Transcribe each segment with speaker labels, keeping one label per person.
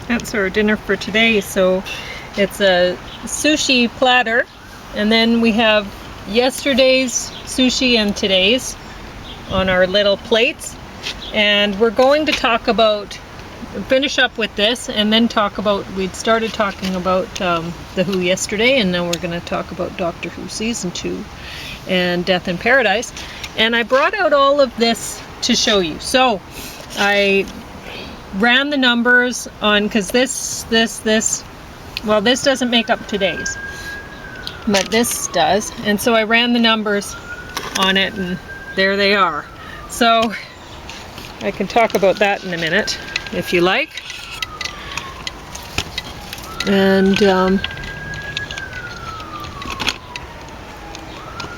Speaker 1: That's our dinner for today. So it's a sushi platter, and then we have yesterday's sushi and today's on our little plates. And we're going to talk about, finish up with this, and then talk about, we'd started talking about The Who yesterday, and now we're going to talk about Doctor Who Season 2 and Death in Paradise. And I brought out all of this to show you. So I ran the numbers on, because this, well, this doesn't make up today's, but this does. And so I ran the numbers on it, and there they are. So I can talk about that in a minute, if you like. And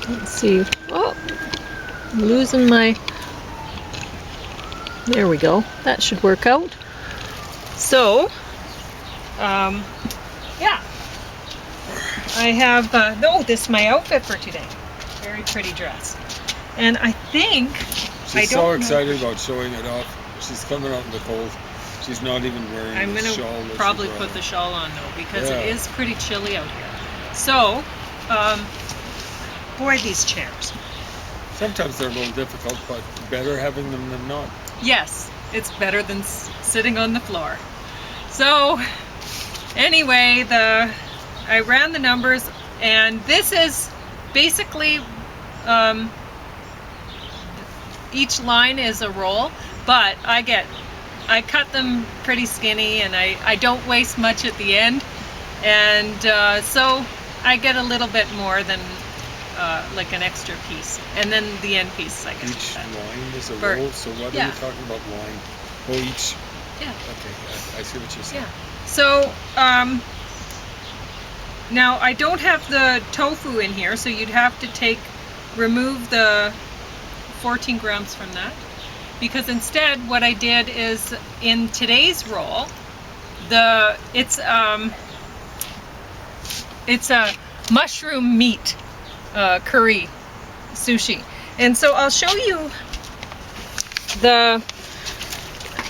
Speaker 1: let's see. Oh, I'm losing my... There we go. That should work out. So, yeah. I have, this is my outfit for today. Very pretty dress. And I think...
Speaker 2: She's so excited about showing it off. She's coming out in the cold. She's not even wearing the shawl.
Speaker 1: I'm going to probably put the shawl on though, because it is pretty chilly out here. So, boy, these chairs.
Speaker 2: Sometimes they're a little difficult, but better having them than not.
Speaker 1: Yes, it's better than sitting on the floor. So, anyway, I ran the numbers, and this is basically, each line is a roll, but I cut them pretty skinny, and I don't waste much at the end, and so I get a little bit more than like an extra piece, and then the end piece, I guess.
Speaker 2: Each line is a roll, so what are you talking about line? Oh, each?
Speaker 1: Yeah.
Speaker 2: Okay, I see what you're saying.
Speaker 1: Yeah. So, now I don't have the tofu in here, so you'd have to remove the 14 grams from that, because instead what I did is, in today's roll, it's a mushroom meat curry sushi. And so I'll show you the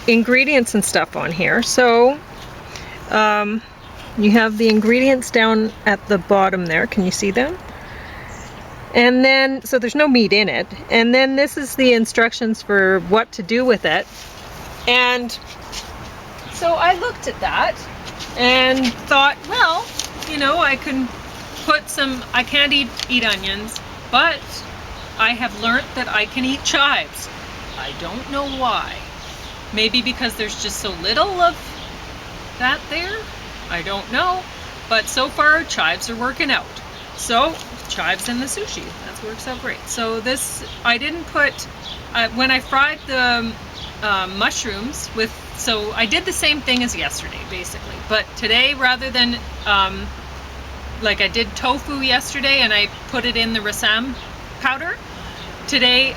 Speaker 1: ingredients and stuff on here. So you have the ingredients down at the bottom there. Can you see them? And then, so there's no meat in it. And then this is the instructions for what to do with it. And so I looked at that and thought, well, you know, I can put some, I can't eat onions, but I have learnt that I can eat chives. I don't know why. Maybe because there's just so little of that there? I don't know. But so far, chives are working out. So, chives in the sushi. That works out great. So this, I didn't put, when I fried the mushrooms with, so I did the same thing as yesterday, basically. But today, rather than, like I did tofu yesterday and I put it in the rasam powder, today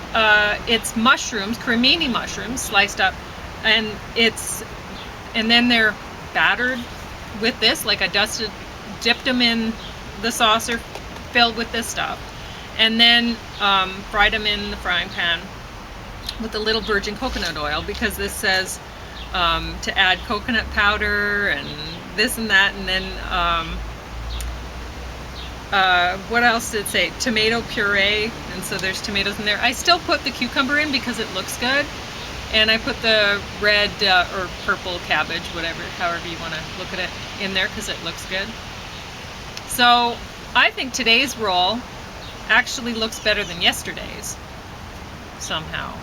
Speaker 1: it's mushrooms, cremini mushrooms, sliced up, and then they're battered with this, like I dipped them in the saucer filled with this stuff, and then fried them in the frying pan with a little virgin coconut oil, because this says to add coconut powder and this and that, and then what else did it say? Tomato puree, and so there's tomatoes in there. I still put the cucumber in because it looks good, and I put the red or purple cabbage, however you want to look at it, in there because it looks good. So I think today's roll actually looks better than yesterday's somehow,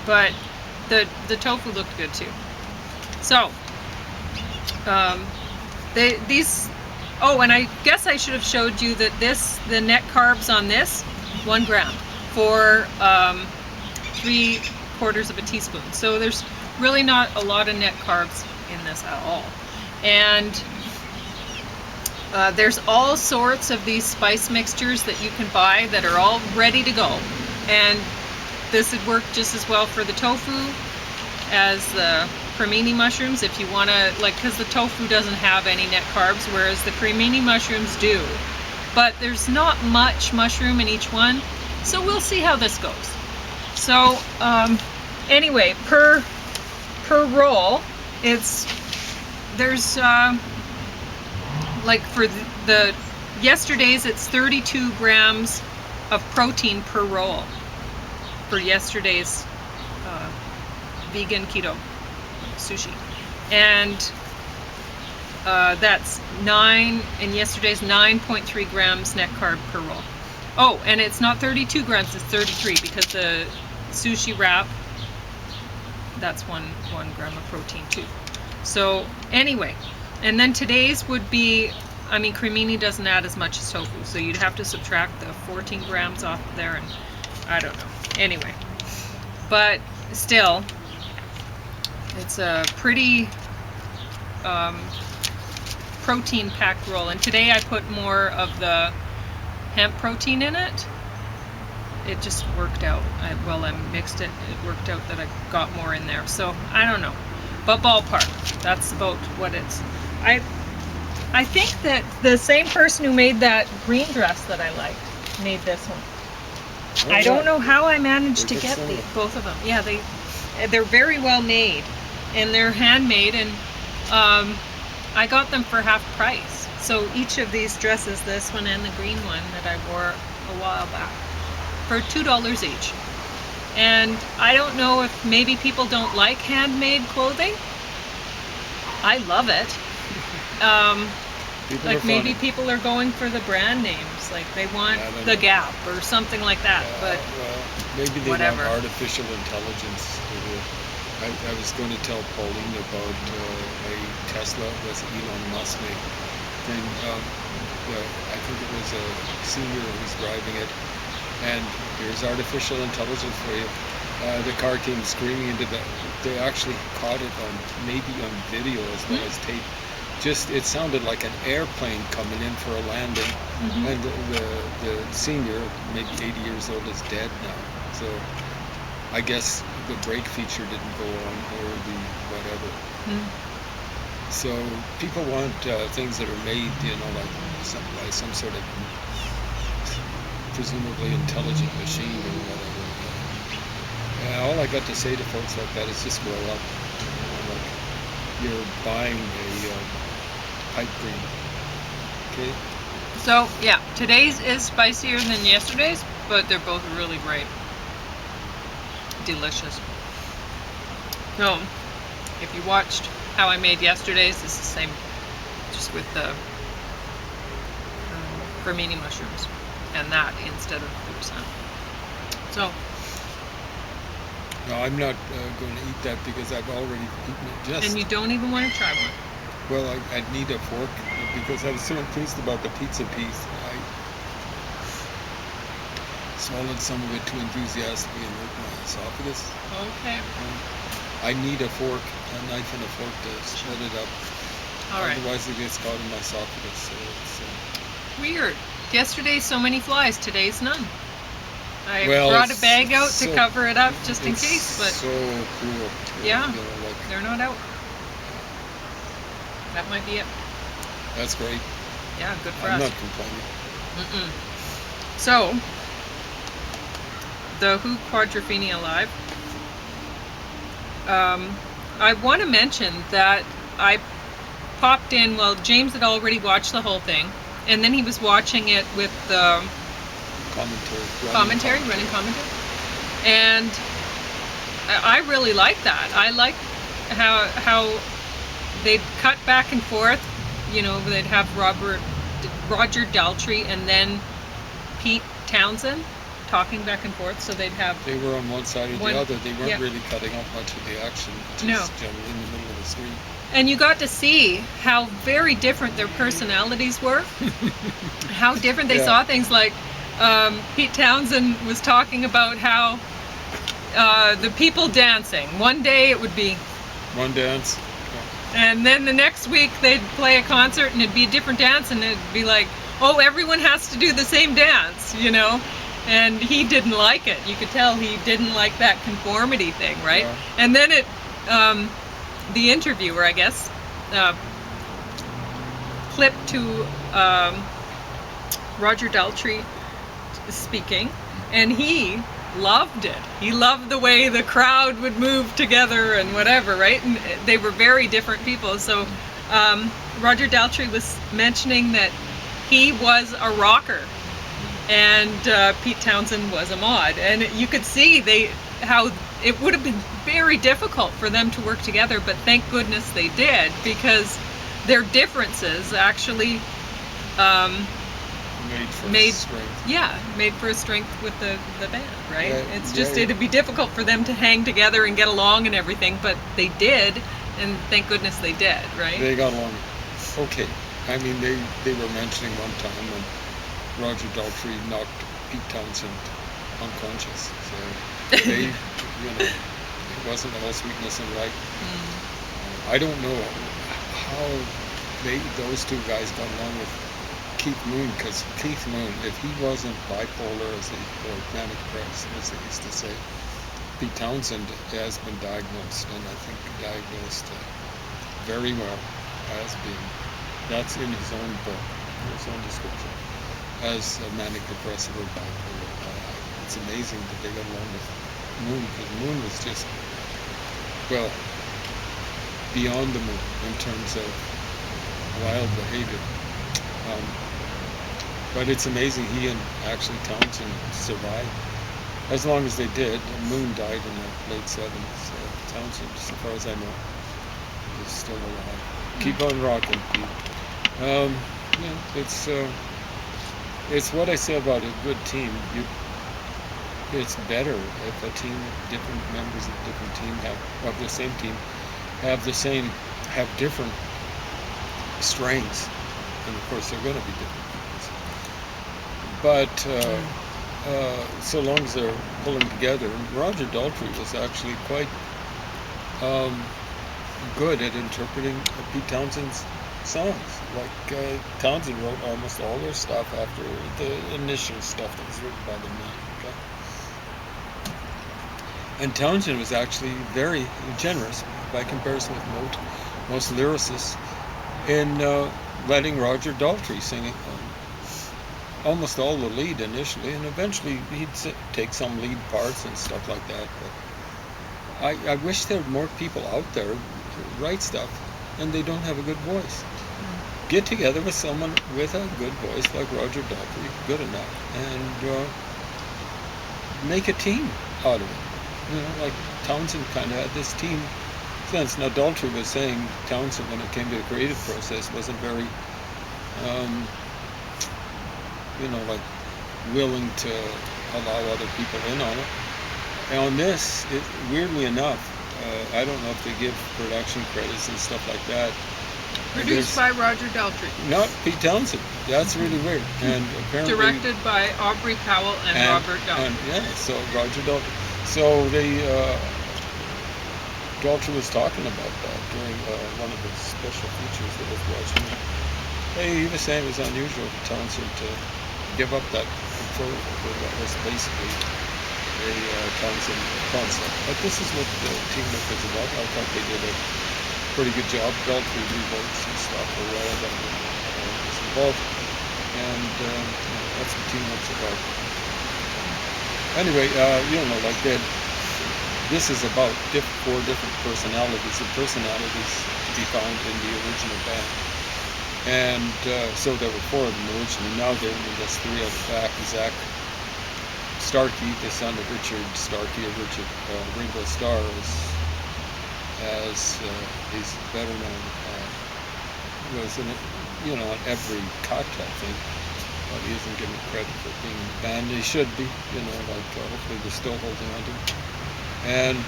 Speaker 1: but the tofu looked good too. So these, oh, and I guess I should have showed you that the net carbs on this, 1 gram for 3/4 of a teaspoon. So there's really not a lot of net carbs in this at all. And there's all sorts of these spice mixtures that you can buy that are all ready to go. And this would work just as well for the tofu as the cremini mushrooms, if you want to, like, because the tofu doesn't have any net carbs, whereas the cremini mushrooms do. But there's not much mushroom in each one, so we'll see how this goes. So anyway, per roll, it's there's like for the yesterday's, it's 32 grams of protein per roll for yesterday's vegan keto sushi, and that's 9, and yesterday's 9.3 grams net carb per roll. Oh, and it's not 32 grams, it's 33, because the sushi wrap, that's one gram of protein too. So anyway, and then today's would be, I mean, cremini doesn't add as much as tofu, so you'd have to subtract the 14 grams off of there, and I don't know. Anyway, but still, it's a pretty protein-packed roll. And today I put more of the hemp protein in it. It just worked out. While I mixed it, it worked out that I got more in there. So I don't know, but ballpark, that's about what it's. I think that the same person who made that green dress that I liked made this one. I don't know how I managed to get both of them. Yeah, they're very well made, and they're handmade, and I got them for half price. So each of these dresses, this one and the green one that I wore a while back, for $2 each. And I don't know if maybe people don't like handmade clothing. I love it. Like maybe people are going for the brand names, like they want the Gap or something like that. But
Speaker 2: well, maybe they
Speaker 1: whatever.
Speaker 2: want artificial intelligence. I was going to tell Pauline about a Tesla with Elon Musk thing. I think it was a senior who was driving it, and here's artificial intelligence for you. The car came screaming into the. They actually caught it maybe on video as well as tape. Just it sounded like an airplane coming in for a landing, and the senior, maybe 80 years old, is dead now. So I guess the brake feature didn't go on, or the whatever. So people want things that are made, like some sort of presumably intelligent machine or whatever. All I got to say to folks like that is just grow up. Like you're buying a pipe dream. Okay.
Speaker 1: So yeah, today's is spicier than yesterday's, but they're both really great. Delicious. So, if you watched how I made yesterday's, it's the same, just with the cremini mushrooms and that instead of the percent. So.
Speaker 2: No, I'm not going to eat that because I've already eaten it.
Speaker 1: And you don't even want to try one.
Speaker 2: Well, I'd need a fork because I was so enthused about the pizza piece. I swallowed some of it too enthusiastically and hurt my esophagus.
Speaker 1: Okay.
Speaker 2: I need a fork, a knife and a fork to split it up.
Speaker 1: All right.
Speaker 2: Otherwise it gets caught in my esophagus. So it's,
Speaker 1: weird. Yesterday so many flies, today's none. I brought a bag out to cover it up just in case, but
Speaker 2: so cool.
Speaker 1: Yeah, they're not out. That might be it.
Speaker 2: That's great.
Speaker 1: Yeah, good for us.
Speaker 2: I'm not complaining.
Speaker 1: So, the Who Quadrophenia Alive. I want to mention that I popped in, well, James had already watched the whole thing, and then he was watching it with the running commentary. And I really like that. I like how they'd cut back and forth, they'd have Roger Daltrey and then Pete Townsend talking back and forth, so they'd have...
Speaker 2: They were on one side or the other. They weren't really cutting up much of the action, just generally in the middle of the screen.
Speaker 1: And you got to see how very different their personalities were, how different they saw things. Like Pete Townsend was talking about how the people dancing. One day it would be
Speaker 2: one dance.
Speaker 1: And then the next week they'd play a concert and it'd be a different dance, and it'd be like, oh, everyone has to do the same dance, And he didn't like it. You could tell he didn't like that conformity thing, right? Yeah. And then the interviewer, I guess, clipped to Roger Daltrey speaking, and he loved it. He loved the way the crowd would move together and whatever, right? And they were very different people. So Roger Daltrey was mentioning that he was a rocker and Pete Townsend was a mod, and you could see how it would have been very difficult for them to work together, but thank goodness they did, because their differences actually made for a strength with the band, right? It's just it'd be difficult for them to hang together and get along and everything, but they did, and thank goodness they did, right?
Speaker 2: They got along okay. I mean, they were mentioning one time when Roger Daltrey knocked Pete Townsend unconscious, so they, it wasn't all sweetness and light. I don't know how those two guys got along with Keith Moon, because Keith Moon, if he wasn't bipolar or manic depressed, as they used to say, Pete Townsend has been diagnosed, and I think diagnosed very well as being, that's in his own book, his own description, as a manic depressive or bipolar. It's amazing that they got along with Moon, because Moon was just, well, beyond the moon in terms of wild behavior. But it's amazing he and actually Townsend survived as long as they did. Moon died in the late 70s. Townsend, as far as I know, is still alive. Keep on rocking, Pete. It's what I say about a good team. It's better if a team, different members of a different team of the same team have different strengths, and of course they're going to be different. But so long as they're pulling together, Roger Daltrey was actually quite good at interpreting Pete Townsend's songs. Like Townsend wrote almost all their stuff after the initial stuff that was written by the man. Okay? And Townsend was actually very generous by comparison with most lyricists in letting Roger Daltrey sing it. Almost all the lead initially, and eventually he'd take some lead parts and stuff like that. But I wish there were more people out there who write stuff and they don't have a good voice. Get together with someone with a good voice like Roger Daltrey, good enough, and make a team out of it. Like Townsend kind of had this team sense. Now Daltrey was saying Townsend, when it came to the creative process, wasn't very like willing to allow other people in on it. And on this, weirdly enough, I don't know if they give production credits and stuff like that.
Speaker 1: Produced by Roger Daltrey.
Speaker 2: Not Pete Townsend. That's really weird. And apparently
Speaker 1: directed by Aubrey Powell and Robert Daltrey.
Speaker 2: So Roger Daltrey. So Daltrey was talking about that during one of his special features that I was watching. He was saying it was unusual for Townsend to give up that control over what was basically a Townsend concept. But this is what the teamwork is about. I thought they did a pretty good job. Daltrey rewrote some stuff or whatever was involved, and that's what teamwork's about. Anyway, like that. This is about four different personalities. The personalities to be found in the original band. And so there were four of them originally. Now there are just three out the back. Zach Starkey, the son of Richard Starkey, of Ringo Starr, as he's better known, was in it, on every cut, I think. But he isn't given credit for being in the band. He should be, hopefully they're still holding on to him. And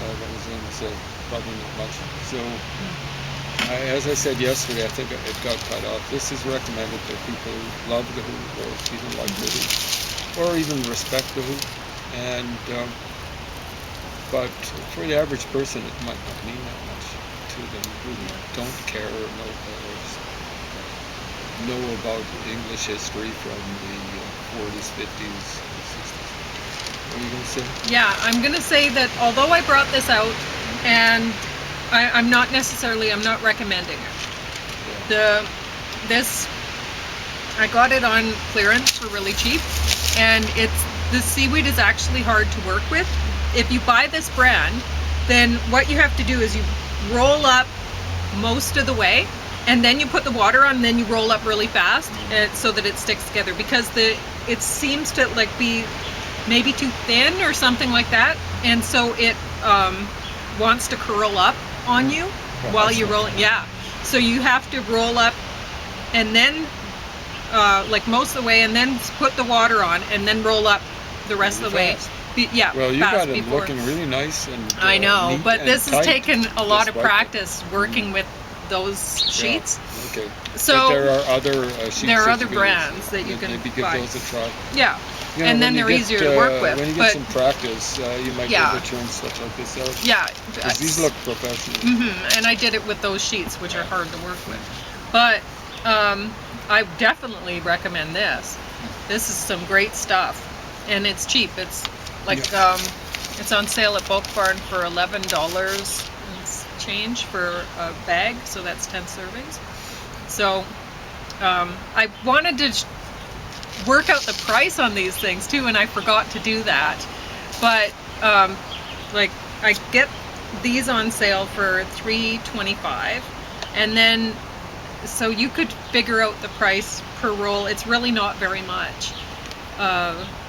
Speaker 2: what was I going to say? Probably not much. So, as I said yesterday, I think it got cut off. This is recommended for people who love The Who, or even like The Who, or even respect The Who. And but for the average person, it might not mean that much to them who don't care or know about English history from the 40s, 50s, 60s. What are you going to say?
Speaker 1: Yeah, I'm going to say that although I brought this out, and I'm not recommending it.
Speaker 2: Yeah.
Speaker 1: I got it on clearance for really cheap, and the seaweed is actually hard to work with. If you buy this brand, then what you have to do is you roll up most of the way, and then you put the water on, and then you roll up really fast, so that it sticks together, because it seems to like be maybe too thin or something like that, and so it wants to curl up on you while you're rolling. Yeah, so you have to roll up and then like most of the way, and then put the water on, and then roll up the rest of the way. Yeah.
Speaker 2: Well, you got it looking really nice and
Speaker 1: I know,
Speaker 2: neat
Speaker 1: but this has taken a lot of
Speaker 2: way.
Speaker 1: practice working with those sheets.
Speaker 2: Yeah. Okay.
Speaker 1: So
Speaker 2: but there are other sheets.
Speaker 1: there are other brands that you can
Speaker 2: maybe give
Speaker 1: buy.
Speaker 2: those a try.
Speaker 1: Yeah.
Speaker 2: You know,
Speaker 1: and then they're easier to work with.
Speaker 2: When you get some practice, you might be able to turn stuff like this out.
Speaker 1: Yeah.
Speaker 2: Because these look professional.
Speaker 1: And I did it with those sheets, which are hard to work with. But I definitely recommend this. This is some great stuff, and it's cheap. It's like it's on sale at Bulk Barn for $11 and change for a bag, so that's 10 servings. So I wanted to work out the price on these things too, and I forgot to do that. But like I get these on sale for $3.25, and then so you could figure out the price per roll. It's really not very much,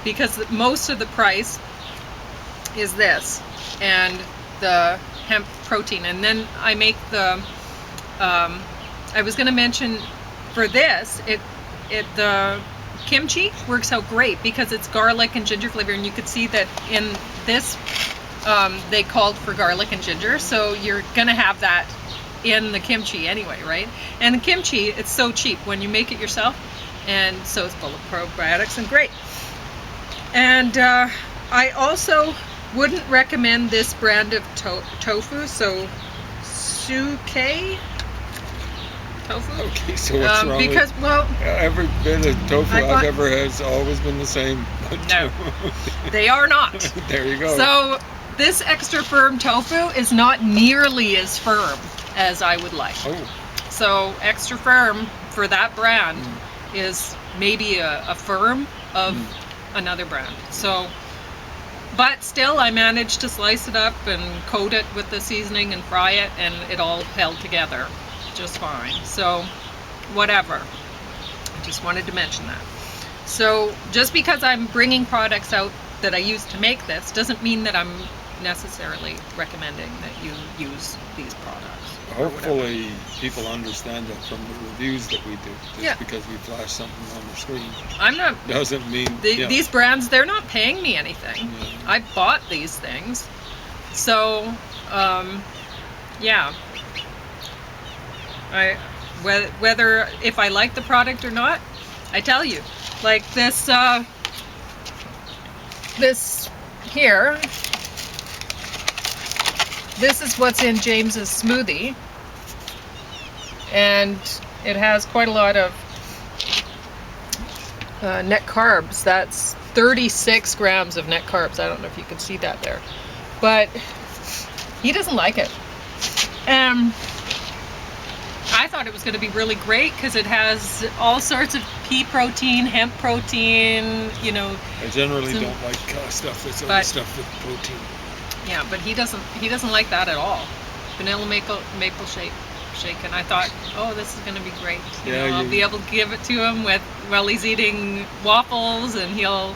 Speaker 1: because most of the price is this and the hemp protein, and then I make the I was going to mention for this, the kimchi works out great because it's garlic and ginger flavor, and you could see that in this they called for garlic and ginger, so you're gonna have that in the kimchi anyway, right? And the kimchi, it's so cheap when you make it yourself, and so it's full of probiotics and great. And I also wouldn't recommend this brand of tofu, so suke tofu.
Speaker 2: Okay, so what's wrong
Speaker 1: because,
Speaker 2: with
Speaker 1: well,
Speaker 2: every bit of tofu I've ever had has always been the same.
Speaker 1: No, they are not.
Speaker 2: There you go.
Speaker 1: So this extra firm tofu is not nearly as firm as I would like.
Speaker 2: Oh.
Speaker 1: So extra firm for that brand is maybe a firm of another brand. So, but still I managed to slice it up and coat it with the seasoning and fry it, and it all held together just fine. So whatever, I just wanted to mention that. So just because I'm bringing products out that I use to make this doesn't mean that I'm necessarily recommending that you use these products.
Speaker 2: Hopefully people understand that from the reviews that we do. Just because we flash something on the screen,
Speaker 1: I'm not,
Speaker 2: doesn't mean
Speaker 1: these brands, they're not paying me anything. I bought these things. So yeah, whether if I like the product or not, I tell you, like this this here, this is what's in James's smoothie, and it has quite a lot of net carbs. That's 36 grams of net carbs. I don't know if you can see that there, but he doesn't like it. I thought it was going to be really great because it has all sorts of pea protein, hemp protein, you know. I generally
Speaker 2: don't like stuff that's only stuff with protein.
Speaker 1: Yeah, but he doesn't like that at all. Vanilla maple shake, and I thought, oh, this is going to be great. I'll be able to give it to him while he's eating waffles, and he'll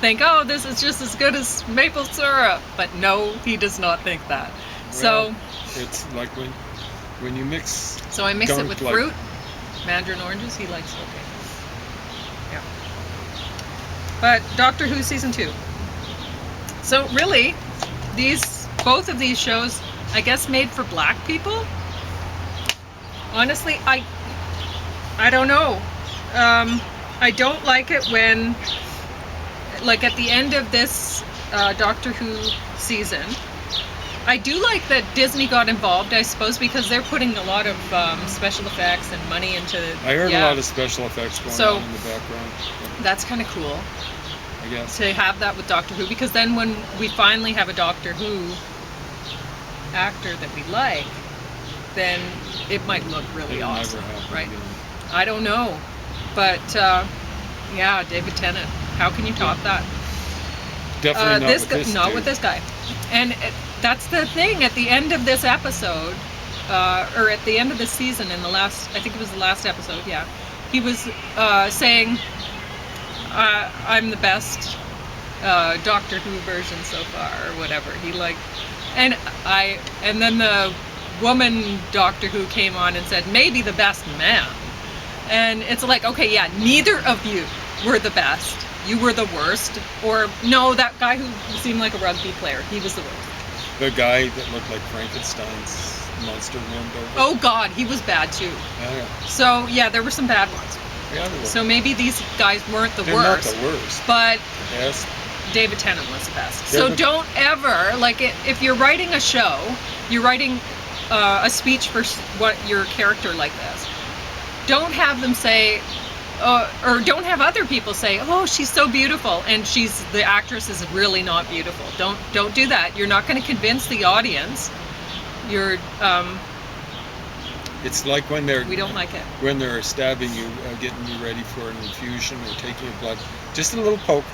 Speaker 1: think, oh, this is just as good as maple syrup. But no, he does not think that.
Speaker 2: Well,
Speaker 1: so
Speaker 2: it's like when you mix.
Speaker 1: So I mix it with fruit, mandarin oranges. He likes it. Okay. Yeah. But Doctor Who season 2. So really, both of these shows, I guess, made for black people. Honestly, I don't know. I don't like it when, like at the end of this Doctor Who season, I do like that Disney got involved, I suppose, because they're putting a lot of special effects and money into.
Speaker 2: I heard a lot of special effects going on in the background.
Speaker 1: That's kind of cool.
Speaker 2: I guess.
Speaker 1: To have that with Doctor Who, because then when we finally have a Doctor Who actor that we like, then it might look really awesome, right? Again. I don't know, but yeah, David Tennant. How can you top that?
Speaker 2: Definitely not with this
Speaker 1: with this guy. And that's the thing. At the end of this episode, or at the end of the season, in the last, I think it was the last episode, yeah, he was saying, I'm the best Doctor Who version so far, or whatever. He like, and then the woman Doctor Who came on and said, maybe the best man. And it's like, okay, yeah, neither of you were the best. You were the worst. Or, no, that guy who seemed like a rugby player, he was the worst.
Speaker 2: The guy that looked like Frankenstein's monster roamed over.
Speaker 1: Oh, God, he was bad, too.
Speaker 2: Yeah.
Speaker 1: So, yeah, there were some bad ones.
Speaker 2: Yeah, there were.
Speaker 1: So maybe these guys weren't the
Speaker 2: They're
Speaker 1: worst.
Speaker 2: not the worst.
Speaker 1: But
Speaker 2: Yes.
Speaker 1: David Tennant was the best.
Speaker 2: Yeah,
Speaker 1: So
Speaker 2: but-
Speaker 1: don't ever, like, if you're writing a show, you're writing a speech for what your character like this. Don't have them say, or don't have other people say, "Oh, she's so beautiful," and the actress is really not beautiful. Don't do that. You're not going to convince the audience. You're
Speaker 2: It's like when they're
Speaker 1: we don't like it.
Speaker 2: when they're stabbing you, getting you ready for an infusion or taking your blood. Just a little poke.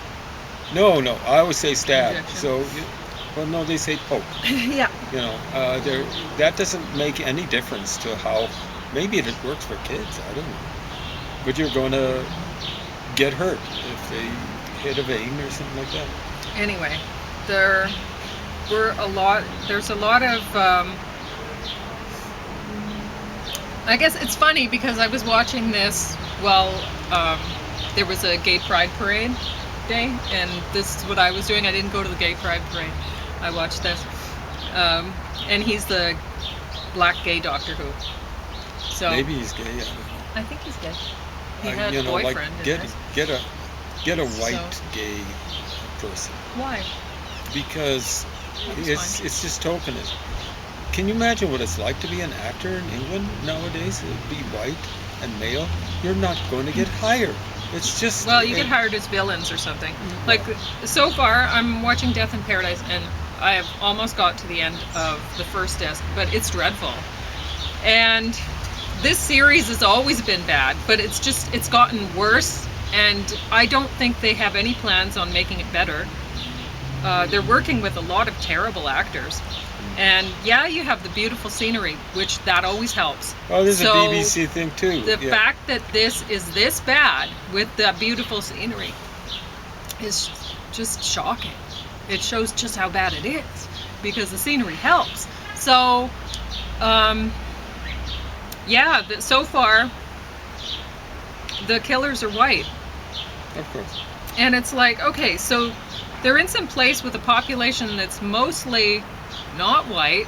Speaker 2: No, I always say stab.
Speaker 1: Injection.
Speaker 2: So, well, no, they say poke.
Speaker 1: Yeah.
Speaker 2: You know, that doesn't make any difference to how. Maybe it works for kids. I don't know. But you're going to get hurt if they hit a vein or something like that.
Speaker 1: Anyway, there's a lot of I guess it's funny because I was watching this while there was a gay pride parade day, and this is what I was doing. I didn't go to the gay pride parade. I watched this. And he's the black gay Doctor Who. So
Speaker 2: Maybe he's gay. I don't know.
Speaker 1: I think he's gay. He had a
Speaker 2: like
Speaker 1: boyfriend. in this.
Speaker 2: get a white gay person,
Speaker 1: Why?
Speaker 2: because
Speaker 1: That's
Speaker 2: it's just tokenist. Can you imagine what it's like to be an actor in England nowadays? Be white and male. You're not going to get hired. It's just
Speaker 1: Well, you get hired as villains or something. Like, so far, I'm watching Death in Paradise, and I have almost got to the end of the first disc, but it's dreadful. And this series has always been bad, but it's gotten worse, and I don't think they have any plans on making it better. They're working with a lot of terrible actors. And yeah, you have the beautiful scenery, which that always helps.
Speaker 2: Oh, there's
Speaker 1: So,
Speaker 2: a BBC thing too.
Speaker 1: The
Speaker 2: Yeah.
Speaker 1: fact that this is this bad with the beautiful scenery is just shocking. It shows just how bad it is because the scenery helps. So, yeah, so far the killers are white.
Speaker 2: Of course.
Speaker 1: And it's like, okay, so they're in some place with a population that's mostly not white,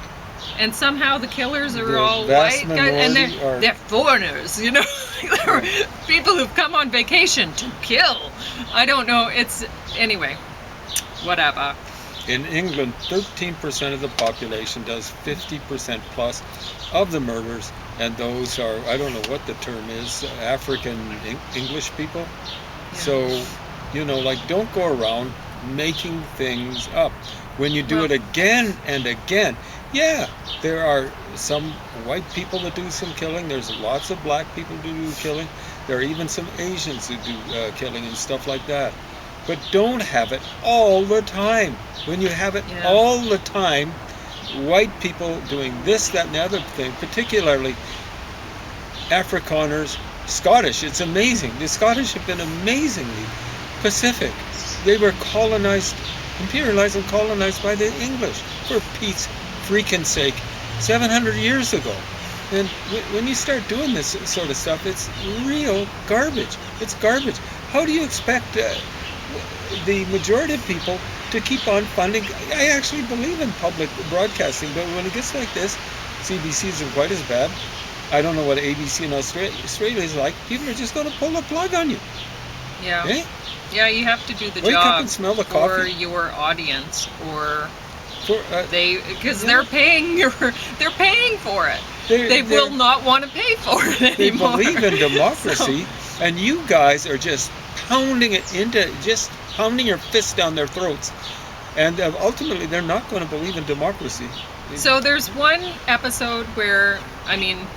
Speaker 1: and somehow the killers are
Speaker 2: The
Speaker 1: all
Speaker 2: vast
Speaker 1: white guys, and
Speaker 2: minority are-
Speaker 1: they're foreigners, you know. They're people who've come on vacation to kill. I don't know. It's anyway, whatever.
Speaker 2: In England, 13% of the population does 50% plus of the murders, and those are, I don't know what the term is, African English people.
Speaker 1: Yeah.
Speaker 2: So, you know, like, don't go around making things up. When you do
Speaker 1: Well-
Speaker 2: it again and again, yeah, there are some white people that do some killing. There's lots of black people who do killing. There are even some Asians who do killing and stuff like that. But don't have it all the time. When you have it
Speaker 1: Yeah.
Speaker 2: all the time, white people doing this, that, and the other thing, particularly Afrikaners, Scottish, it's amazing. The Scottish have been amazingly Pacific. They were colonized, imperialized and colonized by the English, for Pete's freaking sake, 700 years ago. And when you start doing this sort of stuff, it's real garbage. It's garbage. How do you expect the majority of people to keep on funding? I actually believe in public broadcasting, but when it gets like this, CBC isn't quite as bad. I don't know what ABC in Australia is like. People are just going to pull the plug on you.
Speaker 1: Yeah.
Speaker 2: Eh?
Speaker 1: Yeah, you have to do the
Speaker 2: Wake up
Speaker 1: job
Speaker 2: and smell the
Speaker 1: for
Speaker 2: coffee.
Speaker 1: your audience, or because
Speaker 2: Yeah.
Speaker 1: they're paying for it. They
Speaker 2: They're-
Speaker 1: will not want to pay for it
Speaker 2: They
Speaker 1: anymore.
Speaker 2: believe in democracy, and you guys are just pounding your fists down their throats. And ultimately, they're not going to believe in democracy.
Speaker 1: So there's one episode where, I mean,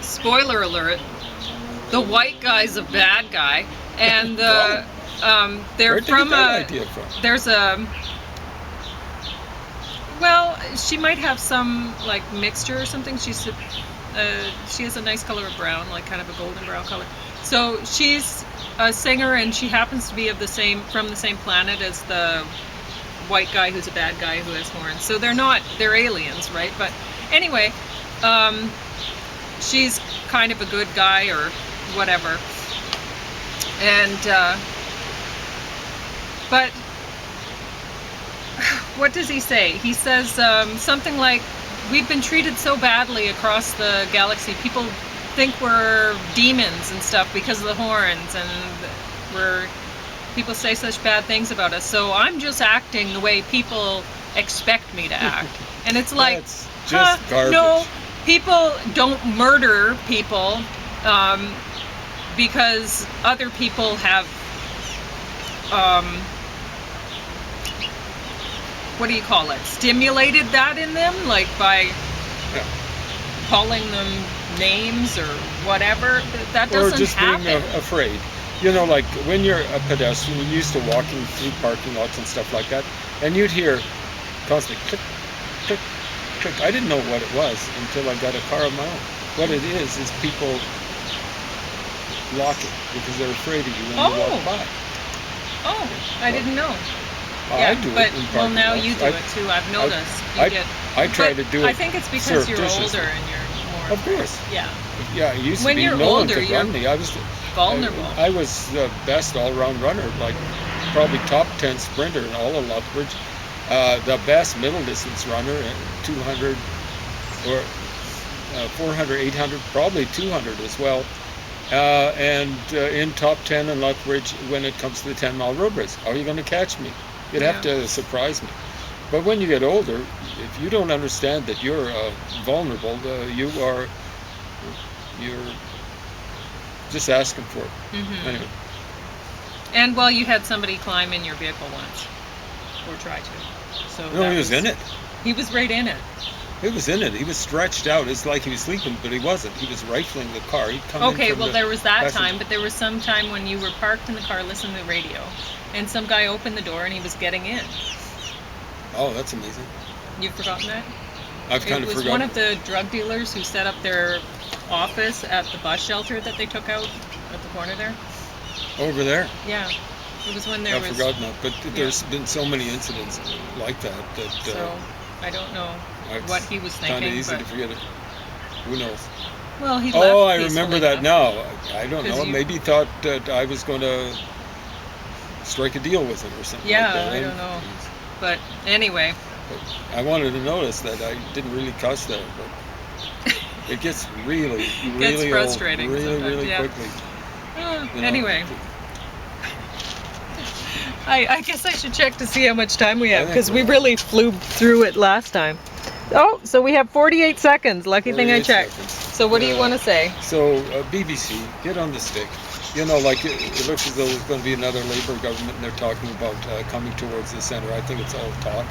Speaker 1: spoiler alert, the white guy's a bad guy, and they're
Speaker 2: Where'd they
Speaker 1: from
Speaker 2: get that idea from?
Speaker 1: there's a Well, she might have some like mixture or something. She has a nice color of brown, like kind of a golden brown color. So she's a singer, and she happens to be from the same planet as the white guy who's a bad guy who has horns. So they're aliens, right? But anyway, she's kind of a good guy or whatever. And but what does he say? He says something like, we've been treated so badly across the galaxy. People think we're demons and stuff because of the horns, and people say such bad things about us. So I'm just acting the way people expect me to act. And it's like,
Speaker 2: That's just garbage.
Speaker 1: no, people don't murder people because other people have what do you call it? Stimulated that in them, like by calling them names or whatever. That doesn't
Speaker 2: Or just
Speaker 1: happen.
Speaker 2: being afraid. You know, like when you're a pedestrian, you're used to walking through parking lots and stuff like that, and you'd hear constantly click, click, click. I didn't know what it was until I got a car of my own. What it is people lock it because they're afraid of you when you walk by.
Speaker 1: Oh, I didn't know.
Speaker 2: I do
Speaker 1: but
Speaker 2: it in
Speaker 1: well,
Speaker 2: parking
Speaker 1: now
Speaker 2: lots.
Speaker 1: you do it too. I've noticed.
Speaker 2: I try to do it.
Speaker 1: I think it's because you're
Speaker 2: surreptitiously.
Speaker 1: older and you're more.
Speaker 2: Of course.
Speaker 1: Yeah.
Speaker 2: Yeah, it used to
Speaker 1: When
Speaker 2: be
Speaker 1: you're
Speaker 2: no one
Speaker 1: older,
Speaker 2: could
Speaker 1: you're
Speaker 2: run me. I was
Speaker 1: vulnerable.
Speaker 2: I was the best all-around runner, like probably top 10 sprinter in all of Lethbridge. The best middle distance runner, 200 or 400, 800, probably 200 as well. And in top 10 in Lethbridge when it comes to the 10-mile road race. How are you going to catch me? You'd have to surprise me. But when you get older, if you don't understand that you're vulnerable, you're just asking for it.
Speaker 1: Mm-hmm.
Speaker 2: Anyway.
Speaker 1: And well, you had somebody climb in your vehicle once, or try to. So
Speaker 2: No, he was in it.
Speaker 1: He was right in it.
Speaker 2: He was in it. He was stretched out. It's like he was sleeping, but he wasn't. He was rifling the car. He'd come in
Speaker 1: Okay,
Speaker 2: from
Speaker 1: well,
Speaker 2: the
Speaker 1: there was that
Speaker 2: passenger.
Speaker 1: time, but there was some time when you were parked in the car listening to the radio, and some guy opened the door and he was getting in.
Speaker 2: Oh, that's amazing.
Speaker 1: You've forgotten that?
Speaker 2: I've kind of
Speaker 1: It was
Speaker 2: forgotten.
Speaker 1: one of the drug dealers who set up their office at the bus shelter that they took out at the corner there.
Speaker 2: Over there.
Speaker 1: Yeah, it was when there
Speaker 2: I've
Speaker 1: was.
Speaker 2: forgotten that, but there's been so many incidents like that
Speaker 1: So I don't know
Speaker 2: it's
Speaker 1: what he was thinking.
Speaker 2: kind of easy
Speaker 1: but,
Speaker 2: to forget it. Who knows?
Speaker 1: well, he left.
Speaker 2: Oh, I
Speaker 1: peacefully
Speaker 2: remember that
Speaker 1: enough.
Speaker 2: now. I don't
Speaker 1: 'Cause
Speaker 2: know.
Speaker 1: you-
Speaker 2: Maybe he thought that I was going to strike a deal with him or something
Speaker 1: Yeah,
Speaker 2: like that.
Speaker 1: I don't know. But anyway,
Speaker 2: I wanted to notice that I didn't really cuss there, but it gets really, really
Speaker 1: frustrating
Speaker 2: old, really,
Speaker 1: sometimes,
Speaker 2: really
Speaker 1: yeah.
Speaker 2: quickly. You know.
Speaker 1: anyway. I guess I should check to see how much time we have,
Speaker 2: I think
Speaker 1: because we
Speaker 2: so.
Speaker 1: really flew through it last time. Oh, so we have 48 seconds. Lucky thing I
Speaker 2: 48
Speaker 1: checked.
Speaker 2: seconds.
Speaker 1: So what do you want to say?
Speaker 2: So BBC, get on the stick. You know, like it looks as though there's going to be another Labour government, and they're talking about coming towards the centre. I think it's all talk.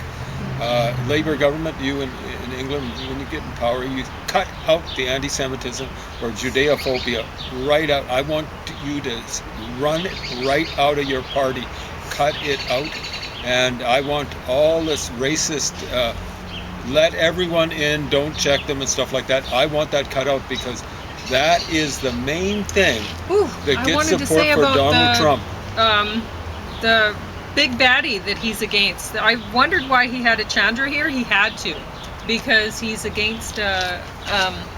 Speaker 2: Labour government, you in England, when you get in power, you cut out the anti-Semitism or Judeophobia right out. I want you to run it right out of your party. Cut it out. And I want all this racist, let everyone in, don't check them and stuff like that. I want that cut out because that is the main thing that
Speaker 1: I
Speaker 2: gets
Speaker 1: wanted to
Speaker 2: support
Speaker 1: say
Speaker 2: for
Speaker 1: about
Speaker 2: Donald Trump.
Speaker 1: The big baddie that he's against. I wondered why he had a Chandra here. He had to, because he's against